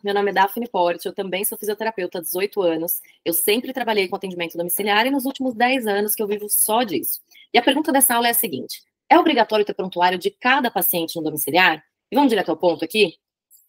meu nome é Daphne Porte, eu também sou fisioterapeuta há 18 anos. Eu sempre trabalhei com atendimento domiciliar e nos últimos 10 anos que eu vivo só disso. E a pergunta dessa aula é a seguinte: é obrigatório ter prontuário de cada paciente no domiciliar? E vamos direto ao ponto aqui?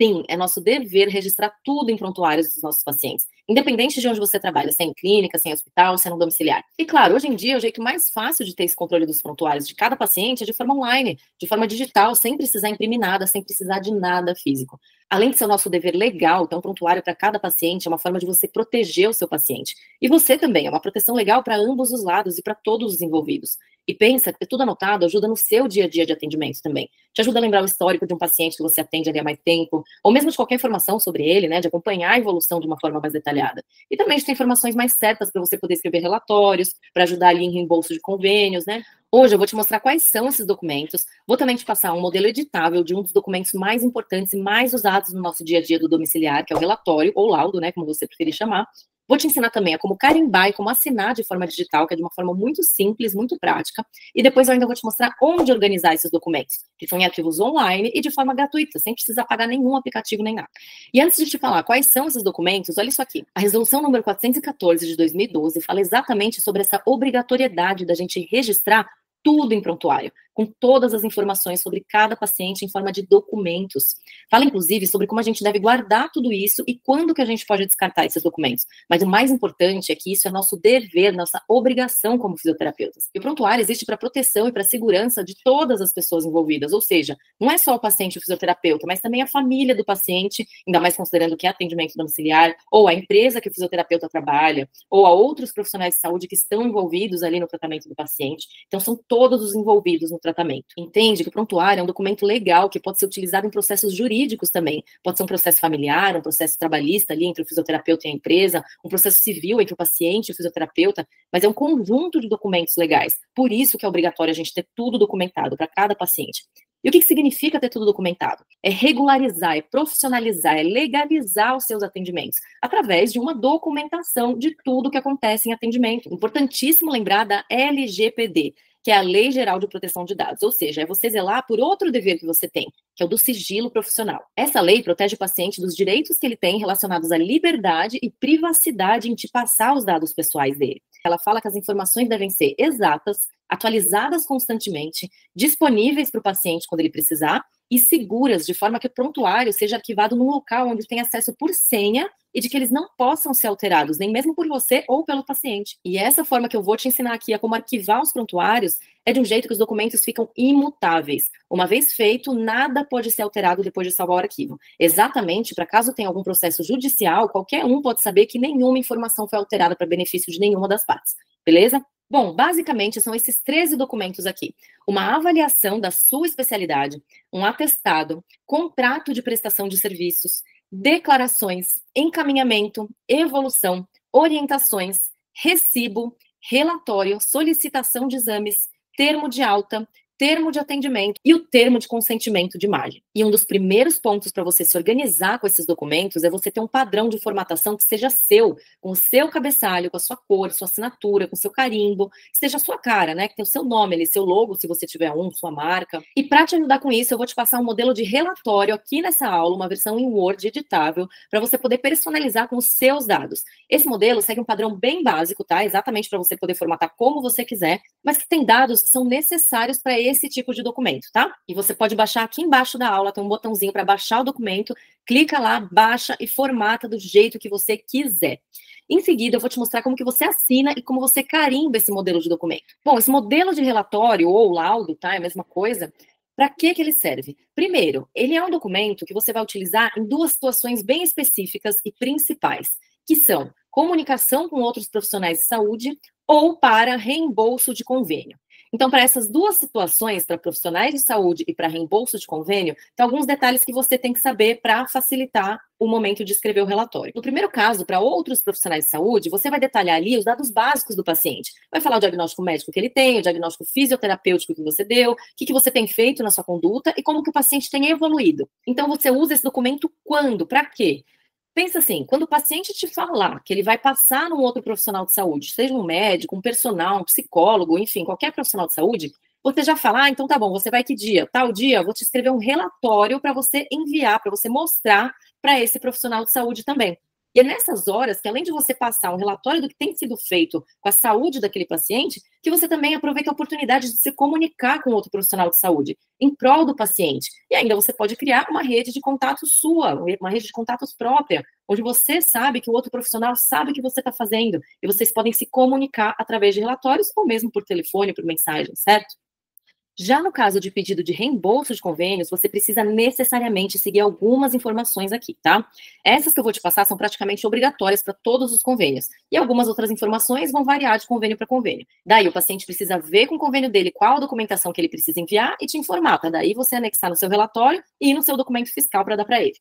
Sim, é nosso dever registrar tudo em prontuários dos nossos pacientes, independente de onde você trabalha, se é em clínica, se é em hospital, se é no domiciliar. E claro, hoje em dia, o jeito mais fácil de ter esse controle dos prontuários de cada paciente é de forma online, de forma digital, sem precisar imprimir nada, sem precisar de nada físico. Além de ser o nosso dever legal, ter um prontuário para cada paciente é uma forma de você proteger o seu paciente. E você também, é uma proteção legal para ambos os lados e para todos os envolvidos. E pensa que ter tudo anotado ajuda no seu dia a dia de atendimento também. Te ajuda a lembrar o histórico de um paciente que você atende ali há mais tempo, ou mesmo de qualquer informação sobre ele, né, de acompanhar a evolução de uma forma mais detalhada. E também de ter informações mais certas para você poder escrever relatórios, para ajudar ali em reembolso de convênios, né? Hoje eu vou te mostrar quais são esses documentos, vou também te passar um modelo editável de um dos documentos mais importantes e mais usados no nosso dia a dia do domiciliar, que é o relatório, ou laudo, né, como você preferir chamar. Vou te ensinar também a como carimbar e como assinar de forma digital, que é de uma forma muito simples, muito prática. E depois eu ainda vou te mostrar onde organizar esses documentos, que são em arquivos online e de forma gratuita, sem precisar pagar nenhum aplicativo nem nada. E antes de te falar quais são esses documentos, olha isso aqui. A resolução número 414 de 2012 fala exatamente sobre essa obrigatoriedade da gente registrar tudo em prontuário, com todas as informações sobre cada paciente em forma de documentos. Fala, inclusive, sobre como a gente deve guardar tudo isso e quando que a gente pode descartar esses documentos. Mas o mais importante é que isso é nosso dever, nossa obrigação como fisioterapeutas. E o prontuário existe para proteção e para segurança de todas as pessoas envolvidas, ou seja, não é só o paciente e o fisioterapeuta, mas também a família do paciente, ainda mais considerando que é atendimento domiciliar, ou a empresa que o fisioterapeuta trabalha, ou a outros profissionais de saúde que estão envolvidos ali no tratamento do paciente. Então, são todos os envolvidos no tratamento. Entende que o prontuário é um documento legal que pode ser utilizado em processos jurídicos também. Pode ser um processo familiar, um processo trabalhista ali entre o fisioterapeuta e a empresa, um processo civil entre o paciente e o fisioterapeuta, mas é um conjunto de documentos legais. Por isso que é obrigatório a gente ter tudo documentado para cada paciente. E o que significa ter tudo documentado? É regularizar, é profissionalizar, é legalizar os seus atendimentos, através de uma documentação de tudo que acontece em atendimento. Importantíssimo lembrar da LGPD, que é a Lei Geral de Proteção de Dados, ou seja, é você zelar por outro dever que você tem, que é o do sigilo profissional. Essa lei protege o paciente dos direitos que ele tem relacionados à liberdade e privacidade em te passar os dados pessoais dele. Ela fala que as informações devem ser exatas, atualizadas constantemente, disponíveis para o paciente quando ele precisar e seguras, de forma que o prontuário seja arquivado num local onde tem acesso por senha e de que eles não possam ser alterados, nem mesmo por você ou pelo paciente. E essa forma que eu vou te ensinar aqui a como arquivar os prontuários é de um jeito que os documentos ficam imutáveis. Uma vez feito, nada pode ser alterado depois de salvar o arquivo. Exatamente, para caso tenha algum processo judicial, qualquer um pode saber que nenhuma informação foi alterada para benefício de nenhuma das partes. Beleza? Bom, basicamente são esses 13 documentos aqui. Uma avaliação da sua especialidade, um atestado, contrato de prestação de serviços, declarações, encaminhamento, evolução, orientações, recibo, relatório, solicitação de exames, termo de alta, termo de atendimento e o termo de consentimento de imagem. E um dos primeiros pontos para você se organizar com esses documentos é você ter um padrão de formatação que seja seu, com o seu cabeçalho, com a sua cor, sua assinatura, com o seu carimbo, que seja a sua cara, né? Que tem o seu nome ali, seu logo, se você tiver um, sua marca. E para te ajudar com isso, eu vou te passar um modelo de relatório aqui nessa aula, uma versão em Word editável, para você poder personalizar com os seus dados. Esse modelo segue um padrão bem básico, tá? Exatamente para você poder formatar como você quiser, mas que tem dados que são necessários para esse tipo de documento, tá? E você pode baixar aqui embaixo da aula, tem um botãozinho para baixar o documento, clica lá, baixa e formata do jeito que você quiser. Em seguida, eu vou te mostrar como que você assina e como você carimba esse modelo de documento. Bom, esse modelo de relatório ou laudo, tá? É a mesma coisa. Para que ele serve? Primeiro, ele é um documento que você vai utilizar em duas situações bem específicas e principais, que são comunicação com outros profissionais de saúde ou para reembolso de convênio. Então, para essas duas situações, para profissionais de saúde e para reembolso de convênio, tem alguns detalhes que você tem que saber para facilitar o momento de escrever o relatório. No primeiro caso, para outros profissionais de saúde, você vai detalhar ali os dados básicos do paciente. Vai falar o diagnóstico médico que ele tem, o diagnóstico fisioterapêutico que você deu, o que você tem feito na sua conduta e como que o paciente tem evoluído. Então, você usa esse documento quando? Para quê? Pensa assim, quando o paciente te falar que ele vai passar num outro profissional de saúde, seja um médico, um personal, um psicólogo, enfim, qualquer profissional de saúde, você já fala, então tá bom, você vai que dia? Tal dia, eu vou te escrever um relatório para você enviar, para você mostrar para esse profissional de saúde também. E é nessas horas que, além de você passar um relatório do que tem sido feito com a saúde daquele paciente, que você também aproveita a oportunidade de se comunicar com outro profissional de saúde, em prol do paciente. E ainda você pode criar uma rede de contatos sua, uma rede de contatos própria, onde você sabe que o outro profissional sabe o que você está fazendo, e vocês podem se comunicar através de relatórios ou mesmo por telefone, por mensagem, certo? Já no caso de pedido de reembolso de convênios, você precisa necessariamente seguir algumas informações aqui, tá? Essas que eu vou te passar são praticamente obrigatórias para todos os convênios. E algumas outras informações vão variar de convênio para convênio. Daí o paciente precisa ver com o convênio dele qual a documentação que ele precisa enviar e te informar, para daí você anexar no seu relatório e no seu documento fiscal para dar para ele.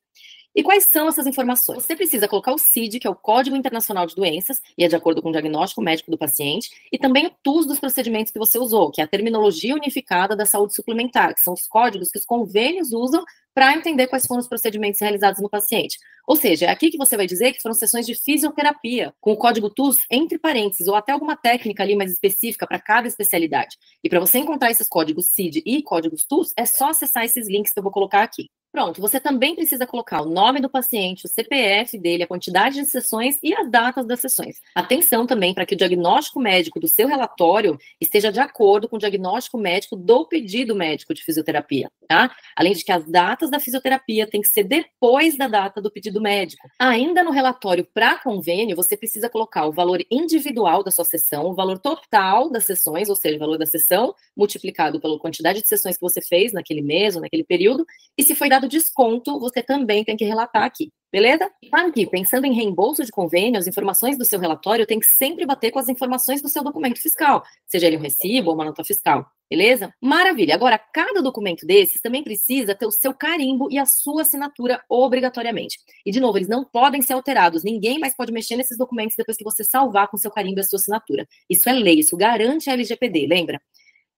E quais são essas informações? Você precisa colocar o CID, que é o Código Internacional de Doenças, e é de acordo com o diagnóstico médico do paciente, e também o TUS dos procedimentos que você usou, que é a terminologia unificada da saúde suplementar, que são os códigos que os convênios usam para entender quais foram os procedimentos realizados no paciente. Ou seja, é aqui que você vai dizer que foram sessões de fisioterapia, com o código TUS entre parênteses, ou até alguma técnica ali mais específica para cada especialidade. E para você encontrar esses códigos CID e códigos TUS, é só acessar esses links que eu vou colocar aqui. Pronto, você também precisa colocar o nome do paciente, o CPF dele, a quantidade de sessões e as datas das sessões. Atenção também para que o diagnóstico médico do seu relatório esteja de acordo com o diagnóstico médico do pedido médico de fisioterapia, tá? Além de que as datas da fisioterapia têm que ser depois da data do pedido médico. Ainda no relatório para convênio, você precisa colocar o valor individual da sua sessão, o valor total das sessões, ou seja, o valor da sessão multiplicado pela quantidade de sessões que você fez naquele mês ou naquele período, e se foi dado desconto, você também tem que relatar aqui, beleza? Claro que, pensando em reembolso de convênio, as informações do seu relatório tem que sempre bater com as informações do seu documento fiscal, seja ele um recibo ou uma nota fiscal, beleza? Maravilha! Agora, cada documento desses também precisa ter o seu carimbo e a sua assinatura obrigatoriamente. E, de novo, eles não podem ser alterados, ninguém mais pode mexer nesses documentos depois que você salvar com seu carimbo e a sua assinatura. Isso é lei, isso garante a LGPD, lembra?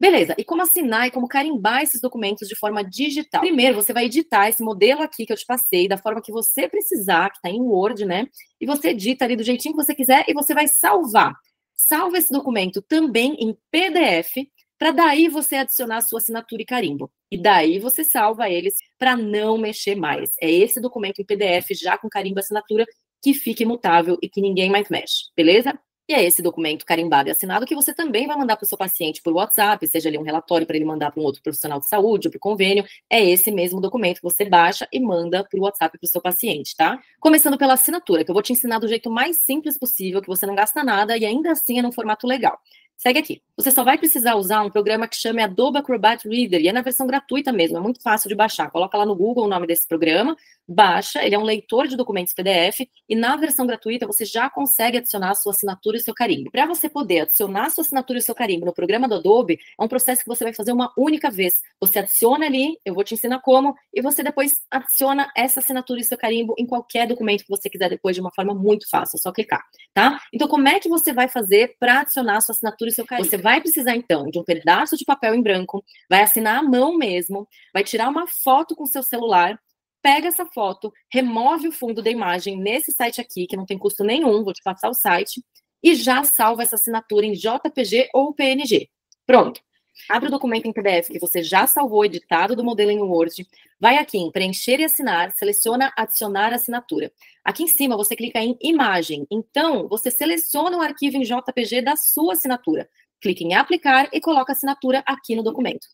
Beleza, e como assinar e como carimbar esses documentos de forma digital? Primeiro, você vai editar esse modelo aqui que eu te passei, da forma que você precisar, que está em Word, né? E você edita ali do jeitinho que você quiser e você vai salvar. Salva esse documento também em PDF, para daí você adicionar a sua assinatura e carimbo. E daí você salva eles para não mexer mais. É esse documento em PDF, já com carimbo e assinatura, que fica imutável e que ninguém mais mexe, beleza? E é esse documento carimbado e assinado que você também vai mandar para o seu paciente por WhatsApp, seja ali um relatório para ele mandar para um outro profissional de saúde ou para o convênio. É esse mesmo documento que você baixa e manda por WhatsApp para o seu paciente, tá? Começando pela assinatura, que eu vou te ensinar do jeito mais simples possível, que você não gasta nada e ainda assim é num formato legal. Segue aqui. Você só vai precisar usar um programa que chama Adobe Acrobat Reader, e é na versão gratuita mesmo, é muito fácil de baixar. Coloca lá no Google o nome desse programa, baixa, ele é um leitor de documentos PDF, e na versão gratuita você já consegue adicionar a sua assinatura e seu carimbo. Para você poder adicionar a sua assinatura e seu carimbo no programa do Adobe, é um processo que você vai fazer uma única vez. Você adiciona ali, eu vou te ensinar como, e você depois adiciona essa assinatura e seu carimbo em qualquer documento que você quiser depois de uma forma muito fácil, é só clicar, tá? Então, como é que você vai fazer para adicionar a sua assinatura e seu carimbo? Você vai precisar, então, de um pedaço de papel em branco, vai assinar à mão mesmo, vai tirar uma foto com seu celular, pega essa foto, remove o fundo da imagem nesse site aqui, que não tem custo nenhum, vou te passar o site, e já salva essa assinatura em JPG ou PNG. Pronto. Abre o documento em PDF que você já salvou, editado do modelo em Word. Vai aqui em preencher e assinar, seleciona adicionar assinatura. Aqui em cima você clica em imagem. Então, você seleciona o arquivo em JPG da sua assinatura. Clique em aplicar e coloca a assinatura aqui no documento.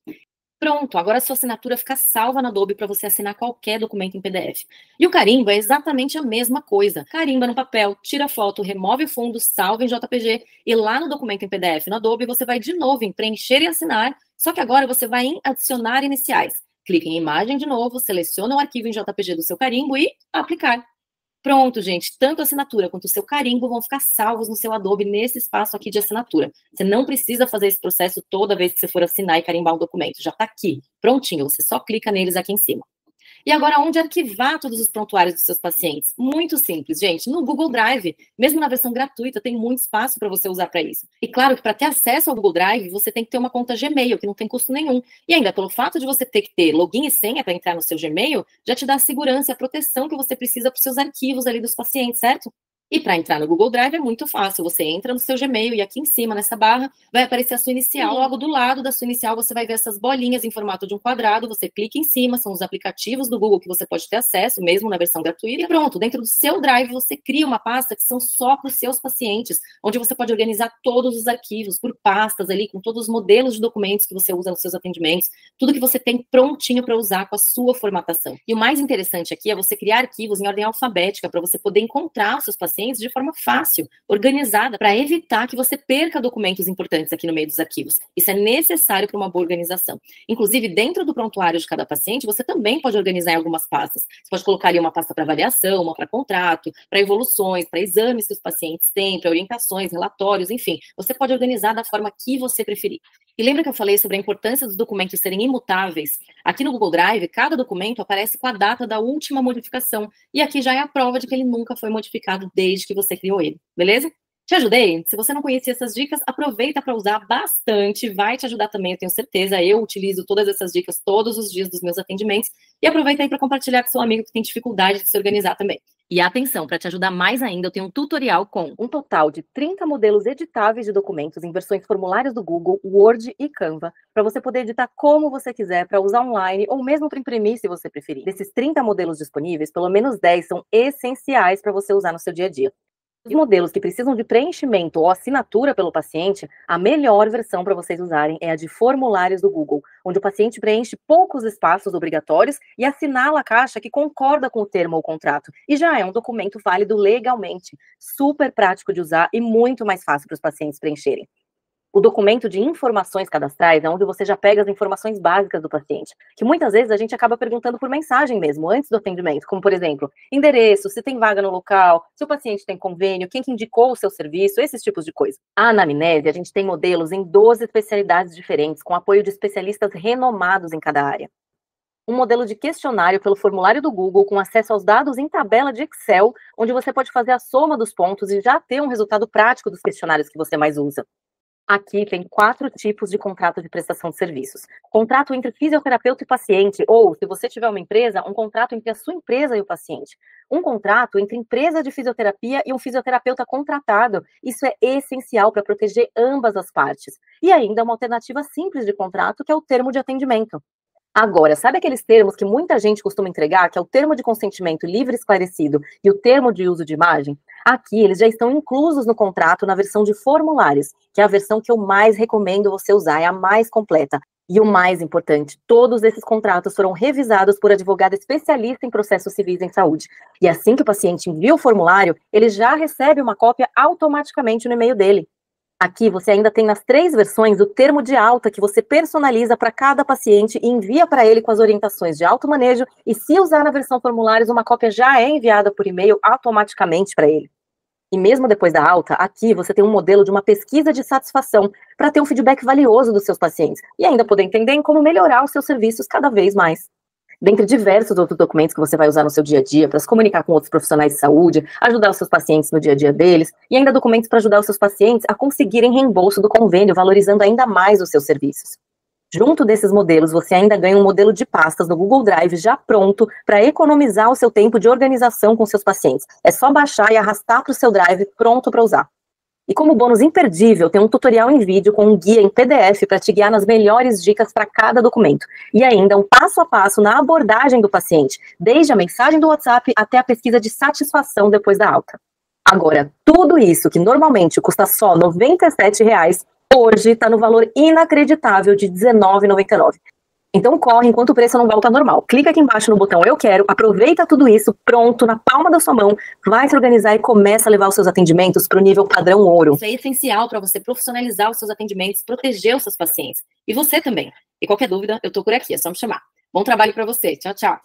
Pronto, agora a sua assinatura fica salva na Adobe para você assinar qualquer documento em PDF. E o carimbo é exatamente a mesma coisa. Carimba no papel, tira foto, remove o fundo, salva em JPG e lá no documento em PDF no Adobe você vai de novo em preencher e assinar, só que agora você vai em adicionar iniciais. Clique em imagem de novo, seleciona o arquivo em JPG do seu carimbo e aplicar. Pronto, gente, tanto a assinatura quanto o seu carimbo vão ficar salvos no seu Adobe nesse espaço aqui de assinatura. Você não precisa fazer esse processo toda vez que você for assinar e carimbar o documento. Já está aqui, prontinho. Você só clica neles aqui em cima. E agora, onde arquivar todos os prontuários dos seus pacientes? Muito simples, gente. No Google Drive, mesmo na versão gratuita, tem muito espaço para você usar para isso. E claro que para ter acesso ao Google Drive, você tem que ter uma conta Gmail, que não tem custo nenhum. E ainda, pelo fato de você ter que ter login e senha para entrar no seu Gmail, já te dá a segurança e a proteção que você precisa para os seus arquivos ali dos pacientes, certo? E para entrar no Google Drive é muito fácil, você entra no seu Gmail e aqui em cima, nessa barra, vai aparecer a sua inicial, logo do lado da sua inicial você vai ver essas bolinhas em formato de um quadrado, você clica em cima, são os aplicativos do Google que você pode ter acesso, mesmo na versão gratuita, e pronto, dentro do seu Drive você cria uma pasta que são só para os seus pacientes, onde você pode organizar todos os arquivos por pastas ali, com todos os modelos de documentos que você usa nos seus atendimentos, tudo que você tem prontinho para usar com a sua formatação. E o mais interessante aqui é você criar arquivos em ordem alfabética, para você poder encontrar os seus pacientes de forma fácil, organizada, para evitar que você perca documentos importantes aqui no meio dos arquivos. Isso é necessário para uma boa organização. Inclusive, dentro do prontuário de cada paciente, você também pode organizar em algumas pastas. Você pode colocar ali uma pasta para avaliação, uma para contrato, para evoluções, para exames que os pacientes têm, para orientações, relatórios, enfim. Você pode organizar da forma que você preferir. E lembra que eu falei sobre a importância dos documentos serem imutáveis? Aqui no Google Drive, cada documento aparece com a data da última modificação. E aqui já é a prova de que ele nunca foi modificado desde que você criou ele, beleza? Te ajudei? Se você não conhecia essas dicas, aproveita para usar bastante, vai te ajudar também, eu tenho certeza. Eu utilizo todas essas dicas todos os dias dos meus atendimentos e aproveita aí para compartilhar com seu amigo que tem dificuldade de se organizar também. E atenção, para te ajudar mais ainda, eu tenho um tutorial com um total de 30 modelos editáveis de documentos em versões formulários do Google, Word e Canva, para você poder editar como você quiser, para usar online ou mesmo para imprimir, se você preferir. Desses 30 modelos disponíveis, pelo menos 10 são essenciais para você usar no seu dia a dia. Os modelos que precisam de preenchimento ou assinatura pelo paciente, a melhor versão para vocês usarem é a de formulários do Google, onde o paciente preenche poucos espaços obrigatórios e assinala a caixa que concorda com o termo ou contrato. E já é um documento válido legalmente, super prático de usar e muito mais fácil para os pacientes preencherem. O documento de informações cadastrais é onde você já pega as informações básicas do paciente, que muitas vezes a gente acaba perguntando por mensagem mesmo, antes do atendimento, como, por exemplo, endereço, se tem vaga no local, se o paciente tem convênio, quem que indicou o seu serviço, esses tipos de coisa. A anamnese, a gente tem modelos em 12 especialidades diferentes, com apoio de especialistas renomados em cada área. Um modelo de questionário pelo formulário do Google, com acesso aos dados em tabela de Excel, onde você pode fazer a soma dos pontos e já ter um resultado prático dos questionários que você mais usa. Aqui tem 4 tipos de contrato de prestação de serviços. Contrato entre fisioterapeuta e paciente, ou, se você tiver uma empresa, um contrato entre a sua empresa e o paciente. Um contrato entre empresa de fisioterapia e um fisioterapeuta contratado. Isso é essencial para proteger ambas as partes. E ainda uma alternativa simples de contrato, que é o termo de atendimento. Agora, sabe aqueles termos que muita gente costuma entregar, que é o termo de consentimento livre e esclarecido e o termo de uso de imagem? Aqui, eles já estão inclusos no contrato na versão de formulários, que é a versão que eu mais recomendo você usar, é a mais completa. E o mais importante, todos esses contratos foram revisados por advogado especialista em processos civis em saúde. E assim que o paciente envia o formulário, ele já recebe uma cópia automaticamente no e-mail dele. Aqui você ainda tem nas 3 versões o termo de alta que você personaliza para cada paciente e envia para ele com as orientações de automanejo, e se usar na versão formulários, uma cópia já é enviada por e-mail automaticamente para ele. E mesmo depois da alta, aqui você tem um modelo de uma pesquisa de satisfação para ter um feedback valioso dos seus pacientes e ainda poder entender em como melhorar os seus serviços cada vez mais. Dentre diversos outros documentos que você vai usar no seu dia a dia para se comunicar com outros profissionais de saúde, ajudar os seus pacientes no dia a dia deles, e ainda documentos para ajudar os seus pacientes a conseguirem reembolso do convênio, valorizando ainda mais os seus serviços. Junto desses modelos, você ainda ganha um modelo de pastas no Google Drive já pronto para economizar o seu tempo de organização com seus pacientes. É só baixar e arrastar para o seu Drive pronto para usar. E como bônus imperdível, tem um tutorial em vídeo com um guia em PDF para te guiar nas melhores dicas para cada documento. E ainda um passo a passo na abordagem do paciente, desde a mensagem do WhatsApp até a pesquisa de satisfação depois da alta. Agora, tudo isso que normalmente custa só R$ 97, hoje está no valor inacreditável de R$ 19,99. Então corre enquanto o preço não volta ao normal. Clica aqui embaixo no botão Eu Quero, aproveita tudo isso, pronto, na palma da sua mão, vai se organizar e começa a levar os seus atendimentos para o nível padrão ouro. Isso é essencial para você profissionalizar os seus atendimentos, proteger os seus pacientes. E você também. E qualquer dúvida, eu tô por aqui, é só me chamar. Bom trabalho para você. Tchau, tchau.